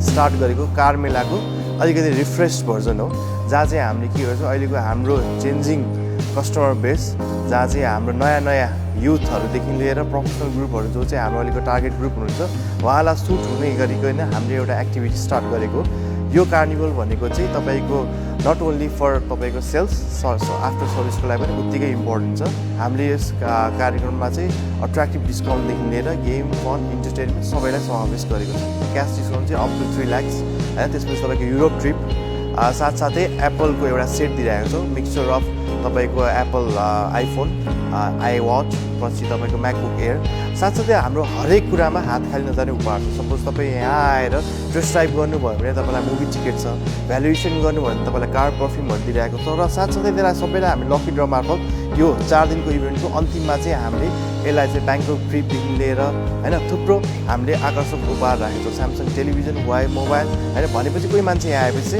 Start गरेको car मेलाको अलिकति रिफ्रेस्ड भर्जन हो, जहाँ चाहिँ हामीले के गर्छौँ अहिलेको हाम्रो चेन्जिङ कस्टमर बेस, जहाँ चाहिँ हाम्रो नयाँ युथहरूदेखि लिएर प्रोफेसनल ग्रुपहरू जो चाहिँ हाम्रो अहिलेको टार्गेट ग्रुप हुनुहुन्छ उहाँलाई सुट हुने गरिकन हामीले एउटा एक्टिभिटी स्टार्ट गरेको। यो कार्निभल भनेको चाहिँ तपाईँको नट ओन्ली फर तपाईँको सेल्स आफ्टर सर्भिसको लागि पनि उत्तिकै इम्पोर्टेन्ट छ। हामीले यस कार्यक्रममा चाहिँ अट्र्याक्टिभ डिस्काउन्टदेखि लिएर गेम फन इन्टरटेनमेन्ट सबैलाई समावेश गरेको छ। क्यास डिस्काउन्ट चाहिँ अप टु 3 लाख होइन। त्यसपछि तपाईँको युरोप ट्रिप साथसाथै एप्पलको एउटा सेट दिइरहेको छौँ, मिक्सचर अफ तपाईँको एप्पल आइफोन आई वाच पछि तपाईँको म्याकबुक एयर। साथसाथै हाम्रो हरेक कुरामा हात खाली नजाने उपहार छ। सपोज तपाईँ यहाँ आएर टेस्ट ड्राइभ गर्नुभयो भने तपाईँलाई मुभी टिकट छ, भ्यालुएसन गर्नुभयो भने तपाईँलाई कार पर्फ्युमहरू दिइरहेको छ। र साथसाथै त्यसलाई सबैलाई हामी लकी ड्र मार्फत यो 4 दिनको इभेन्टको अन्तिममा चाहिँ हामीले यसलाई चाहिँ ब्याङ्कक ट्रिपदेखि लिएर होइन थुप्रो हामीले आकर्षक उपहार राखेको छौँ। स्यामसङ टेलिभिजन, वाइ मोबाइल होइन। भनेपछि कोही मान्छे यहाँ आएपछि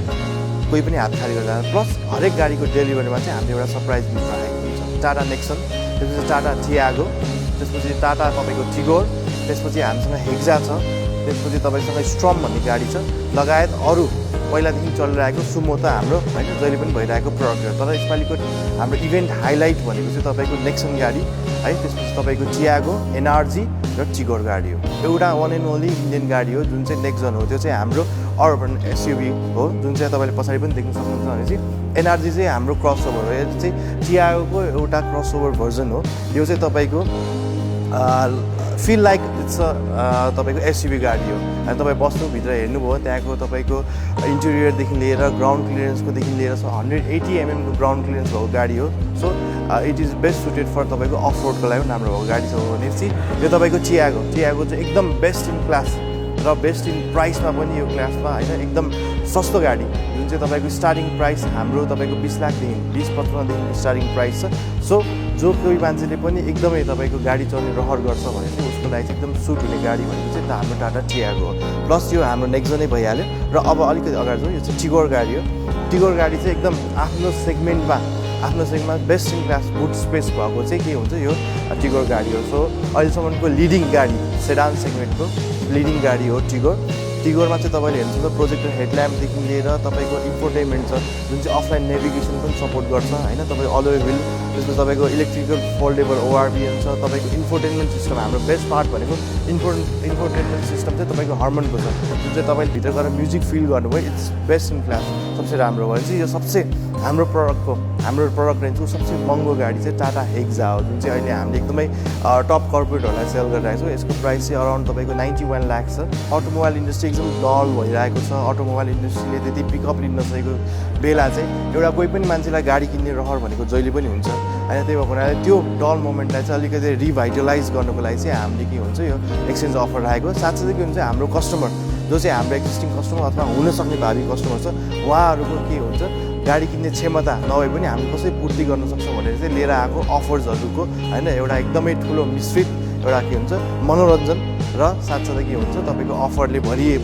कोही पनि हात खाली गर्दैन। प्लस हरेक गाडीको डेलिभरीमा चाहिँ हामीले एउटा सरप्राइज गिफ्ट राखेको हुन्छ। टाटा नेक्सन, त्यसपछि टाटा टियागो, त्यसपछि टाटा तपाईँको टिगोर, त्यसपछि हामीसँग हेक्जा छ, त्यसपछि तपाईँसँग स्ट्रम भन्ने गाडी छ, लगायत अरू पहिलादेखि चलिरहेको सुमो त हाम्रो होइन जहिले पनि भइरहेको प्रडक्ट हो। तर यसपालिको हाम्रो इभेन्ट हाइलाइट भनेको चाहिँ तपाईँको नेक्सन गाडी है, त्यसपछि तपाईँको टियागो, एनआरजी र टिगोर गाडी हो। एउटा वान एन्ड ओन्ली इन्डियन गाडी हो जुन चाहिँ नेक्सन हो। त्यो चाहिँ हाम्रो अर्बन एसयुभी हो, जुन चाहिँ तपाईँले पछाडि पनि देख्न सक्नुहुन्छ भनेपछि एनआरजी चाहिँ हाम्रो क्रसओभर हो। यो चाहिँ टियागोको एउटा क्रसओभर भर्जन हो। यो चाहिँ तपाईँको फिल लाइक इट्स तपाईँको एसयुभी गाडी हो। अनि तपाईँ बस्नुभित्र हेर्नुभयो त्यहाँको तपाईँको इन्टेरियरदेखि लिएर ग्राउन्ड क्लियरेन्सकोदेखि लिएर 180 mm को ग्राउन्ड क्लियरेन्स भएको गाडी हो। So it is best suited for तपाईँको अफ रोडको लागि पनि राम्रो भएको गाडी छ भनेपछि यो तपाईँको टियागो चाहिँ एकदम बेस्ट इन क्लास र बेस्ट इन प्राइसमा पनि यो क्लासमा होइन एकदम सस्तो गाडी जुन चाहिँ तपाईँको स्टार्टिङ प्राइस हाम्रो तपाईँको 20 लाखदेखि 20-15 स्टार्टिङ प्राइस छ। सो जो कोही मान्छेले पनि एकदमै तपाईँको गाडी चल्ने रहर गर्छ भने चाहिँ उसको लागि चाहिँ एकदम सुट हुने गाडी भनेको चाहिँ हाम्रो टाटा टियागो हो। प्लस यो हाम्रो नेक्सनै भइहाल्यो। र अब अलिकति अगाडि जाउँ, यो चाहिँ टिगोर गाडी हो। टिगोर गाडी चाहिँ एकदम आफ्नो सेगमेन्टमा best in class boot space भएको चाहिँ के हुन्छ यो टिगोर गाडी हो। सो अहिलेसम्मको लिडिङ गाडी सेडान सेगमेन्टको लिडिङ गाडी हो टिगोरमा चाहिँ तपाईँले हेर्नुहुन्छ प्रोजेक्टर हेडल्याम्पदेखि लिएर तपाईँको इन्फोटेनमेन्ट छ जुन चाहिँ अफलाइन नेभिगेसन पनि सपोर्ट गर्छ होइन। तपाईँ अलवे व्हिल, त्यसपछि तपाईँको इलेक्ट्रिकल फोल्डेबल ओआरबिएन छ। तपाईँको इन्फोटेनमेन्ट सिस्टम हाम्रो बेस्ट पार्ट भनेको इन्फोटेनमेन्ट सिस्टम चाहिँ तपाईँको हर्मनको छ, जुन चाहिँ तपाईँले भित्र गएर म्युजिक फिल गर्नुभयो इट्स बेस्ट इन क्लास सबसे राम्रो भयो। चाहिँ यो सबसे हाम्रो प्रडक्ट रेन्जको सबसे महँगो गाडी चाहिँ टाटा हेक्जा हो, जुन चाहिँ अहिले हामीले एकदमै टप कर्पोरेटहरूलाई सेल गरिरहेको छौँ। यसको प्राइस चाहिँ अराउन्ड तपाईँको 91 लाख छ। अटोमोबाइल इन्डस्ट्री एकदम डल भइरहेको छ। अटोमोबाइल इन्डस्ट्रीले त्यति पिकअप लिन नसकेको बेला चाहिँ एउटा कोही पनि मान्छेलाई गाडी किन्ने रहर भनेको जहिले पनि हुन्छ होइन। त्यही भएको हुनाले त्यो डल मोमेन्टलाई चाहिँ अलिकति रिभाइटलाइज गर्नुको लागि चाहिँ हामीले के हुन्छ यो एक्सचेन्ज अफर राखेको। साथसाथै के हुन्छ हाम्रो कस्टमर जो चाहिँ हाम्रो एक्जिस्टिङ कस्टमर अथवा हुनसक्ने भावी कस्टमर छ उहाँहरूको के हुन्छ गाडी किन्ने क्षमता नभए पनि हामी कसरी पूर्ति गर्न सक्छौँ भनेर चाहिँ लिएर आएको अफर्सहरूको होइन एउटा एकदमै ठुलो मिश्रित एउटा के हुन्छ मनोरञ्जन र साथसाथै के हुन्छ तपाईँको अफरले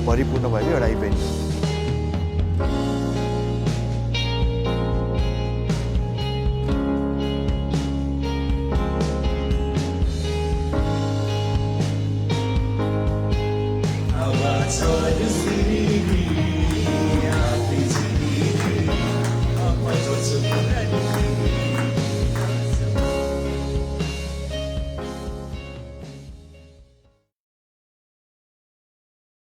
भरिपूर्ण भएको एउटा इभेन्ट हो।